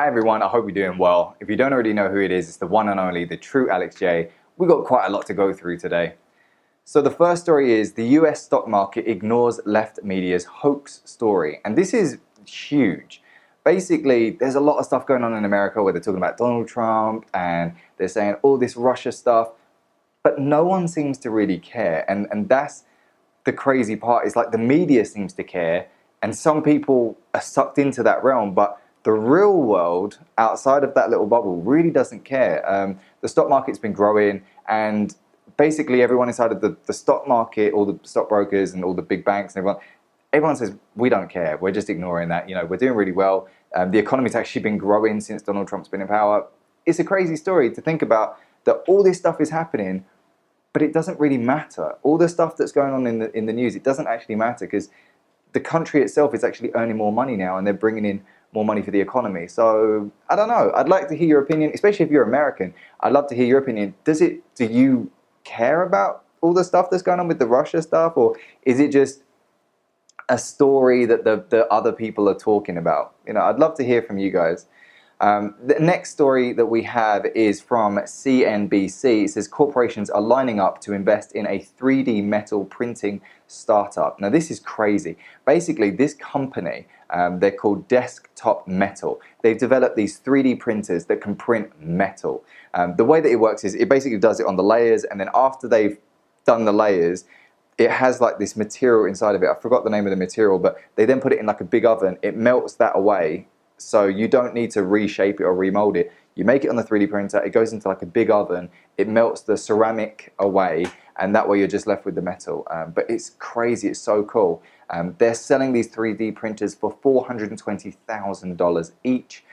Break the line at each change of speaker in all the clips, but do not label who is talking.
Hi everyone, I hope you're doing well. If you don't already know who it is, it's the one and only, the true Alex J. We've got quite a lot to go through today. So the first story is the US stock market ignores left media's hoax story. And this is huge. Basically, there's a lot of stuff going on in America where they're talking about Donald Trump and they're saying all this Russia stuff, but no one seems to really care. And that's the crazy part. It's like the media seems to care and some people are sucked into that realm, but the real world outside of that little bubble really doesn't care. The stock market's been growing and basically everyone inside of the stock market, all the stockbrokers and all the big banks and everyone says, we don't care. We're just ignoring that. You know, we're doing really well. The economy's actually been growing since Donald Trump's been in power. It's a crazy story to think about that all this stuff is happening, but it doesn't really matter. All the stuff that's going on in the news, it doesn't actually matter because the country itself is actually earning more money now and they're bringing in more money for the economy. So I don't know. I'd like to hear your opinion, especially if you're American. I'd love to hear your opinion. Do you care about all the stuff that's going on with the Russia stuff, or is it just a story that the other people are talking about? You know, I'd love to hear from you guys. The next story that we have is from CNBC. It says corporations are lining up to invest in a 3D metal printing startup. Now this is crazy. Basically this company, they're called Desktop Metal. They've developed these 3D printers that can print metal. The way that it works is it basically does it on the layers, and then after they've done the layers, it has like this material inside of it. I forgot the name of the material, but they then put it in like a big oven. It melts that away. So you don't need to reshape it or remold it. You make it on the 3D printer, it goes into like a big oven, it melts the ceramic away, and that way you're just left with the metal. But it's crazy, it's so cool. They're selling these 3D printers for $420,000 each.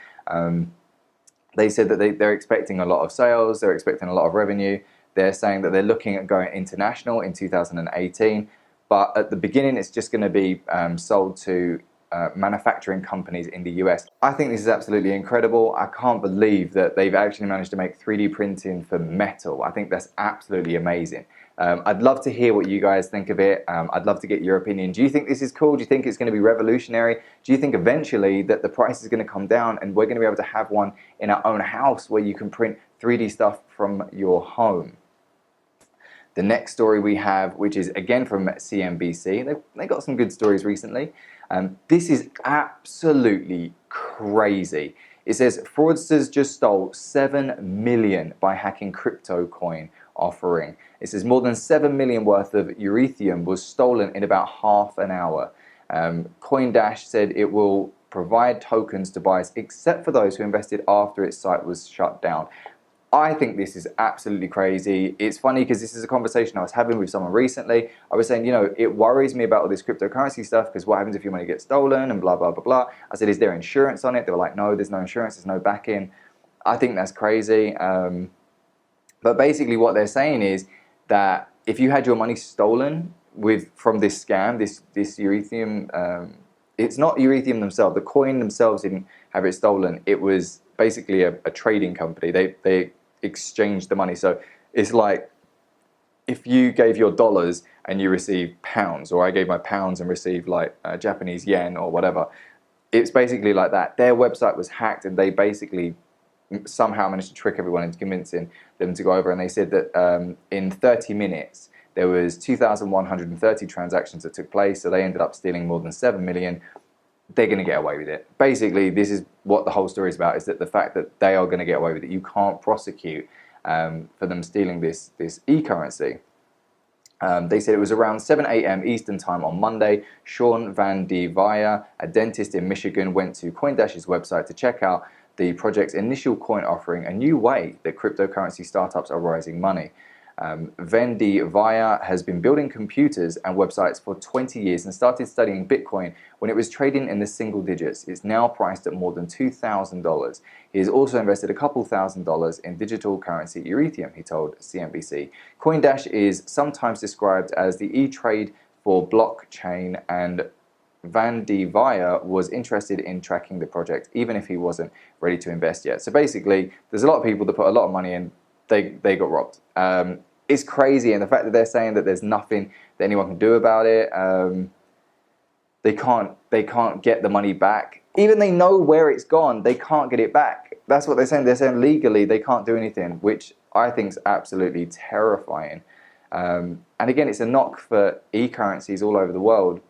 They said that they're expecting a lot of sales, they're expecting a lot of revenue. They're saying that they're looking at going international in 2018, but at the beginning it's just going to be sold to manufacturing companies in the US. I think this is absolutely incredible. I can't believe that they've actually managed to make 3D printing for metal. I think that's absolutely amazing. I'd love to hear what you guys think of it. I'd love to get your opinion. Do you think this is cool? Do you think it's going to be revolutionary? Do you think eventually that the price is going to come down and we're going to be able to have one in our own house where you can print 3D stuff from your home? The next story we have, which is again from CNBC, they got some good stories recently. This is absolutely crazy. It says fraudsters just stole 7 million by hacking cryptocoin offering. It says more than 7 million worth of Ethereum was stolen in about half an hour. CoinDash said it will provide tokens to buyers except for those who invested after its site was shut down. I think this is absolutely crazy. It's funny because this is a conversation I was having with someone recently. I was saying, you know, it worries me about all this cryptocurrency stuff because what happens if your money gets stolen and blah, blah, blah, blah. I said, is there insurance on it? They were like, no, there's no insurance, there's no backing. I think that's crazy. But basically what they're saying is that if you had your money stolen from this scam, this Ethereum, it's not Ethereum themselves. The coin themselves didn't have it stolen. It was basically a trading company. They exchanged the money. So it's like if you gave your dollars and you received pounds, or I gave my pounds and received like Japanese yen or whatever. It's basically like that. Their website was hacked and they basically somehow managed to trick everyone into convincing them to go over. And they said that in 30 minutes, there was 2,130 transactions that took place. So they ended up stealing more than 7 million. They're going to get away with it. Basically, this is what the whole story is about, is that the fact that they are going to get away with it. You can't prosecute for them stealing this e-currency. They said it was around 7 a.m. Eastern time on Monday. Sean Van de Vaya, a dentist in Michigan, went to CoinDash's website to check out the project's initial coin offering, a new way that cryptocurrency startups are raising money. Vendi Vaya has been building computers and websites for 20 years and started studying Bitcoin when it was trading in the single digits. It's now priced at more than $2,000. He has also invested a couple $1,000s in digital currency Ethereum, he told CNBC. CoinDash is sometimes described as the e-trade for blockchain, and Vendi Vaya was interested in tracking the project even if he wasn't ready to invest yet. So basically, there's a lot of people that put a lot of money in. They got robbed. It's crazy, and the fact that they're saying that there's nothing that anyone can do about it, they can't get the money back. even they know where it's gone, they can't get it back. That's what they're saying. They're saying legally they can't do anything, which I think is absolutely terrifying. And again, it's a knock for e-currencies all over the world.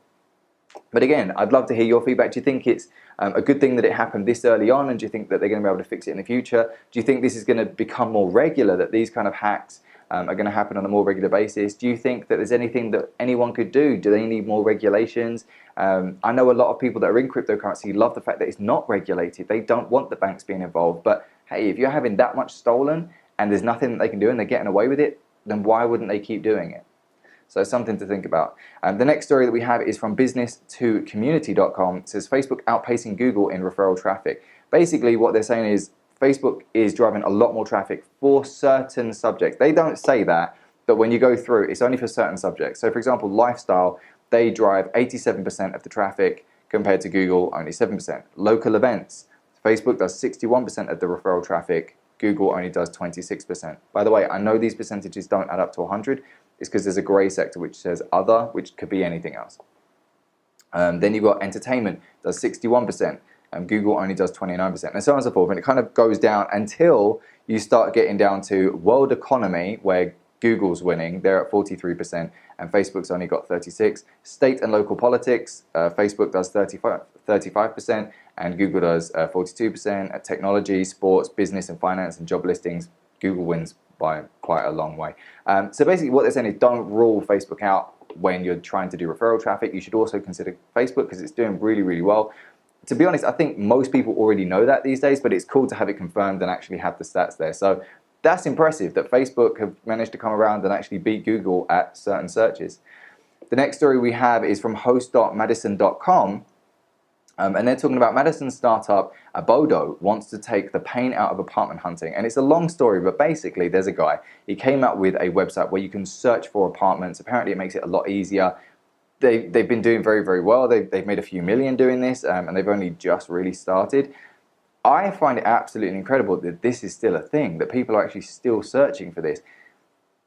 But again, I'd love to hear your feedback. Do you think it's a good thing that it happened this early on, and do you think that they're going to be able to fix it in the future? Do you think this is going to become more regular, that these kind of hacks are going to happen on a more regular basis? Do you think that there's anything that anyone could do? Do they need more regulations? I know a lot of people that are in cryptocurrency love the fact that it's not regulated. They don't want the banks being involved. But hey, if you're having that much stolen and there's nothing that they can do and they're getting away with it, then why wouldn't they keep doing it? So something to think about. The next story that we have is from business2community.com. It says Facebook outpacing Google in referral traffic. Basically what they're saying is Facebook is driving a lot more traffic for certain subjects. They don't say that, but when you go through, it's only for certain subjects. So for example, lifestyle, they drive 87% of the traffic compared to Google, only 7%. Local events, Facebook does 61% of the referral traffic, Google only does 26%. By the way, I know these percentages don't add up to 100. It's because there's a grey sector which says other, which could be anything else. Then you've got entertainment, does 61%. Google only does 29%, and so on and so forth. And it kind of goes down until you start getting down to world economy, where Google's winning. They're at 43%, and Facebook's only got 36%. State and local politics, Facebook does 35%, and Google does 42%. At technology, sports, business and finance and job listings, Google wins by quite a long way. So basically what they're saying is don't rule Facebook out when you're trying to do referral traffic. You should also consider Facebook because it's doing really, really well. To be honest, I think most people already know that these days, but it's cool to have it confirmed and actually have the stats there. So that's impressive that Facebook have managed to come around and actually beat Google at certain searches. The next story we have is from host.madison.com. And they're talking about Madison's startup, Abodo, wants to take the pain out of apartment hunting. And it's a long story, but basically there's a guy. He came up with a website where you can search for apartments. Apparently it makes it a lot easier. They've been doing very, very well. They've made a few million doing this, and they've only just really started. I find it absolutely incredible that this is still a thing, that people are actually still searching for this.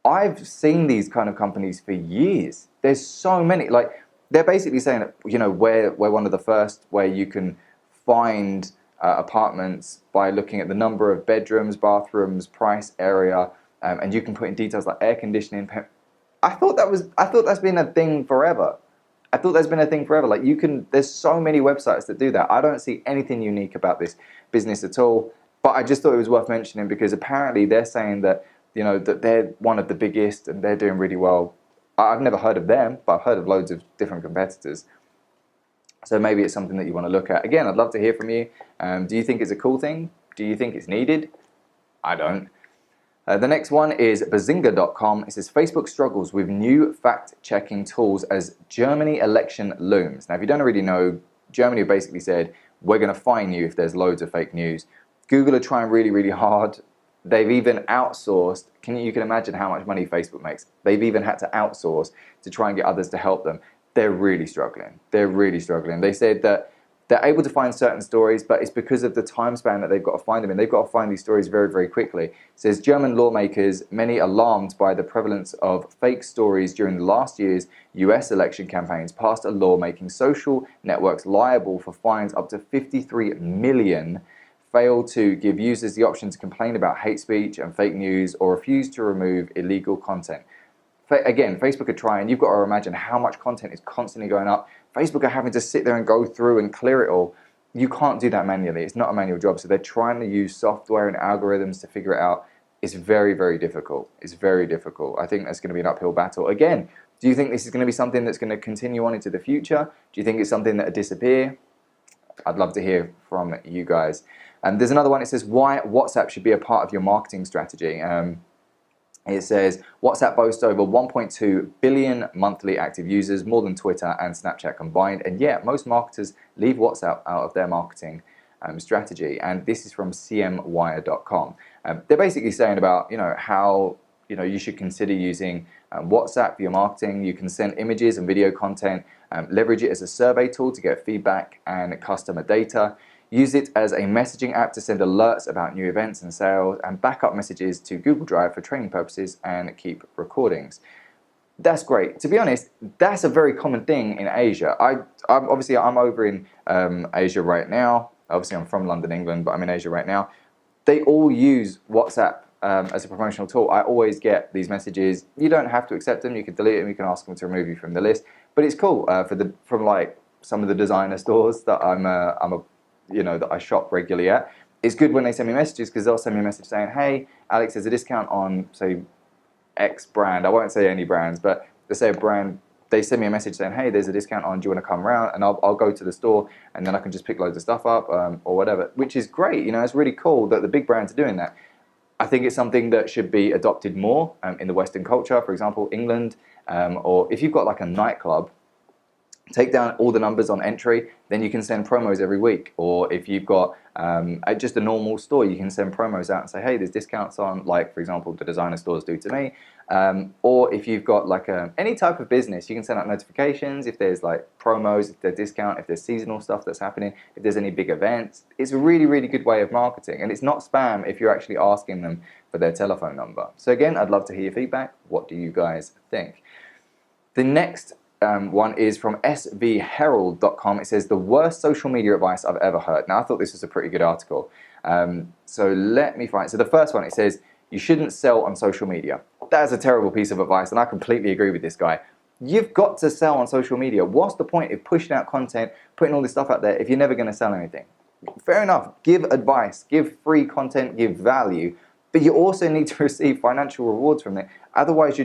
I've seen these kind of companies for years. There's so many, like, they're basically saying that, you know, we're one of the first where you can find apartments by looking at the number of bedrooms, bathrooms, price, area, and you can put in details like air conditioning. I thought that's been a thing forever. I thought there's been a thing forever. Like there's so many websites that do that. I don't see anything unique about this business at all. But I just thought it was worth mentioning because apparently they're saying that, you know, that they're one of the biggest and they're doing really well. I've never heard of them, but I've heard of loads of different competitors. So maybe it's something that you want to look at. Again, I'd love to hear from you. Do you think it's a cool thing? Do you think it's needed? I don't. The next one is bazinga.com. It says Facebook struggles with new fact-checking tools as Germany election looms. Now, if you don't already know, Germany basically said, we're going to fine you if there's loads of fake news. Google are trying really, really hard. They've even outsourced. You can imagine how much money Facebook makes. They've even had to outsource to try and get others to help them. They're really struggling. They're really struggling. They said that they're able to find certain stories, but it's because of the time span that they've got to find them in. They've got to find these stories very, very quickly. It says German lawmakers, many alarmed by the prevalence of fake stories during last year's US election campaigns, passed a law making social networks liable for fines up to 53 million, failed to give users the option to complain about hate speech and fake news, or refuse to remove illegal content. Again, Facebook are trying. You've got to imagine how much content is constantly going up. Facebook are having to sit there and go through and clear it all. You can't do that manually. It's not a manual job. So they're trying to use software and algorithms to figure it out. It's very, very difficult. It's very difficult. I think that's going to be an uphill battle. Again, do you think this is going to be something that's going to continue on into the future? Do you think it's something that will disappear? I'd love to hear from you guys. And there's another one. It says why WhatsApp should be a part of your marketing strategy. It says WhatsApp boasts over 1.2 billion monthly active users, more than Twitter and Snapchat combined. And yet, most marketers leave WhatsApp out of their marketing strategy. And this is from cmwire.com. They're basically saying about, you know, how, you know, you should consider using WhatsApp for your marketing. You can send images and video content, leverage it as a survey tool to get feedback and customer data. Use it as a messaging app to send alerts about new events and sales, and backup messages to Google Drive for training purposes, and keep recordings. That's great. To be honest, that's a very common thing in Asia. I'm over in Asia right now. Obviously, I'm from London, England, but I'm in Asia right now. They all use WhatsApp as a promotional tool. I always get these messages. You don't have to accept them. You can delete them. You can ask them to remove you from the list. But it's cool from like some of the designer stores that that I shop regularly at. It's good when they send me messages because they'll send me a message saying, "Hey, Alex, there's a discount on say X brand." I won't say any brands, but they say a brand. They send me a message saying, "Hey, there's a discount on. Do you want to come around?" And I'll go to the store, and then I can just pick loads of stuff up or whatever, which is great. It's really cool that the big brands are doing that. I think it's something that should be adopted more in the Western culture. For example, England, or if you've got like a nightclub, take down all the numbers on entry, then you can send promos every week. Or if you've got just a normal store, you can send promos out and say, hey, there's discounts on, like, for example, the designer stores do to me. Or if you've got like any type of business, you can send out notifications if there's like promos, if there's discount, if there's seasonal stuff that's happening, if there's any big events. It's a really, really good way of marketing. And it's not spam if you're actually asking them for their telephone number. So again, I'd love to hear your feedback. What do you guys think? The next one is from svherald.com. It says, the worst social media advice I've ever heard. Now, I thought this was a pretty good article. So let me find. So the first one, it says, you shouldn't sell on social media. That is a terrible piece of advice, and I completely agree with this guy. You've got to sell on social media. What's the point of pushing out content, putting all this stuff out there if you're never going to sell anything? Fair enough. Give advice, give free content, give value, but you also need to receive financial rewards from it. Otherwise,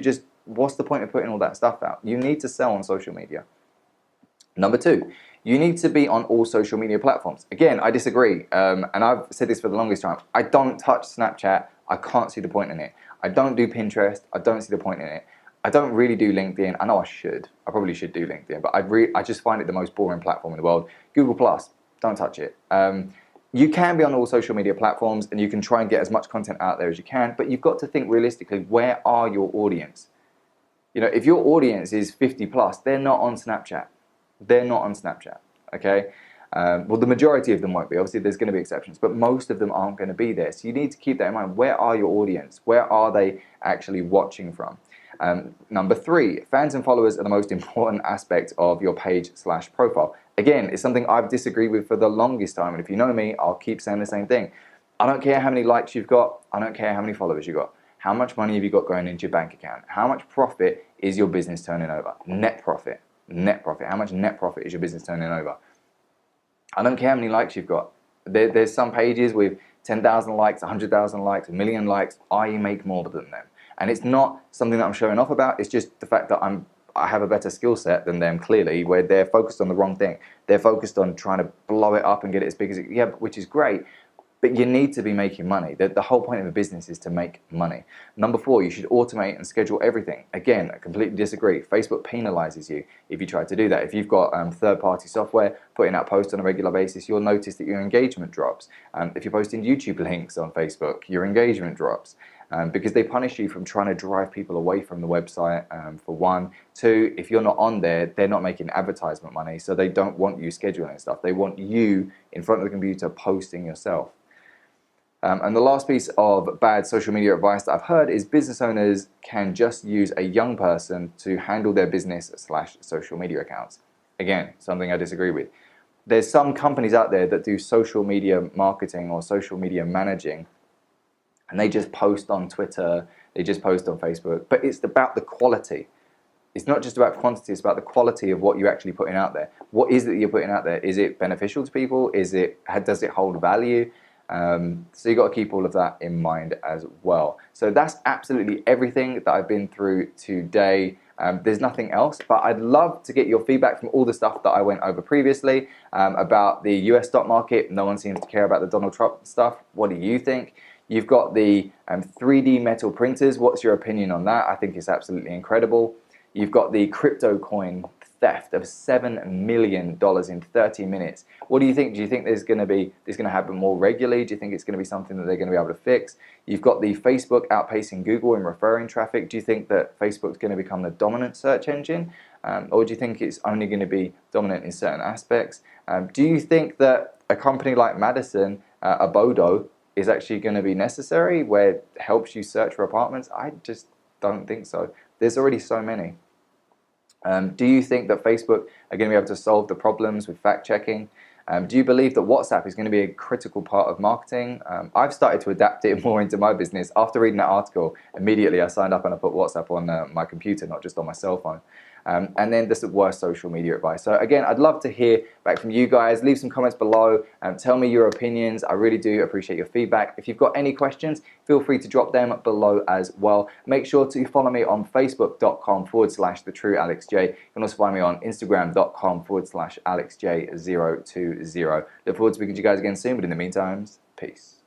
what's the point of putting all that stuff out? You need to sell on social media. Number two, you need to be on all social media platforms. Again, I disagree, and I've said this for the longest time. I don't touch Snapchat. I can't see the point in it. I don't do Pinterest. I don't see the point in it. I don't really do LinkedIn. I know I should. I probably should do LinkedIn, but I just find it the most boring platform in the world. Google Plus, don't touch it. You can be on all social media platforms, and you can try and get as much content out there as you can, but you've got to think realistically, where are your audience? If your audience is 50 plus, they're not on Snapchat. They're not on Snapchat, okay? Well, the majority of them won't be. Obviously, there's going to be exceptions, but most of them aren't going to be there. So you need to keep that in mind. Where are your audience? Where are they actually watching from? Number three, fans and followers are the most important aspect of your page/profile. Again, it's something I've disagreed with for the longest time, and if you know me, I'll keep saying the same thing. I don't care how many likes you've got. I don't care how many followers you've got. How much money have you got going into your bank account? How much profit is your business turning over? Net profit. Net profit. How much net profit is your business turning over? I don't care how many likes you've got. There's some pages with 10,000 likes, 100,000 likes, a million likes. I make more than them. And it's not something that I'm showing off about. It's just the fact that I have a better skill set than them, clearly, where they're focused on the wrong thing. They're focused on trying to blow it up and get it as big as it, yeah, which is great. But you need to be making money. The whole point of a business is to make money. Number four, you should automate and schedule everything. Again, I completely disagree. Facebook penalizes you if you try to do that. If you've got third-party software putting out posts on a regular basis, you'll notice that your engagement drops. If you're posting YouTube links on Facebook, your engagement drops. Because they punish you from trying to drive people away from the website, for one. Two, if you're not on there, they're not making advertisement money, so they don't want you scheduling stuff. They want you in front of the computer posting yourself. And the last piece of bad social media advice that I've heard is business owners can just use a young person to handle their business/social media accounts. Again, something I disagree with. There's some companies out there that do social media marketing or social media managing, and they just post on Twitter, they just post on Facebook, but it's about the quality. It's not just about quantity, it's about the quality of what you're actually putting out there. What is it that you're putting out there? Is it beneficial to people? Does it hold value? So you've got to keep all of that in mind as well. So that's absolutely everything that I've been through today. There's nothing else, but I'd love to get your feedback from all the stuff that I went over previously about the US stock market. No one seems to care about the Donald Trump stuff. What do you think? You've got the 3D metal printers. What's your opinion on that? I think it's absolutely incredible. You've got the crypto coin theft of $7 million in 30 minutes. What do you think? Do you think this is going to happen more regularly? Do you think it's going to be something that they're going to be able to fix? You've got the Facebook outpacing Google in referring traffic. Do you think that Facebook's going to become the dominant search engine? Or do you think it's only going to be dominant in certain aspects? Do you think that a company like Madison, Abodo, is actually going to be necessary where it helps you search for apartments? I just don't think so. There's already so many. Do you think that Facebook are going to be able to solve the problems with fact checking? Do you believe that WhatsApp is going to be a critical part of marketing? I've started to adapt it more into my business. After reading that article, immediately I signed up and I put WhatsApp on my computer, not just on my cell phone. And then the worst social media advice. So again, I'd love to hear back from you guys. Leave some comments below and tell me your opinions. I really do appreciate your feedback. If you've got any questions, feel free to drop them below as well. Make sure to follow me on facebook.com/thetruealexj. You can also find me on instagram.com/alexj020. Look forward to speaking to you guys again soon, but in the meantime, peace.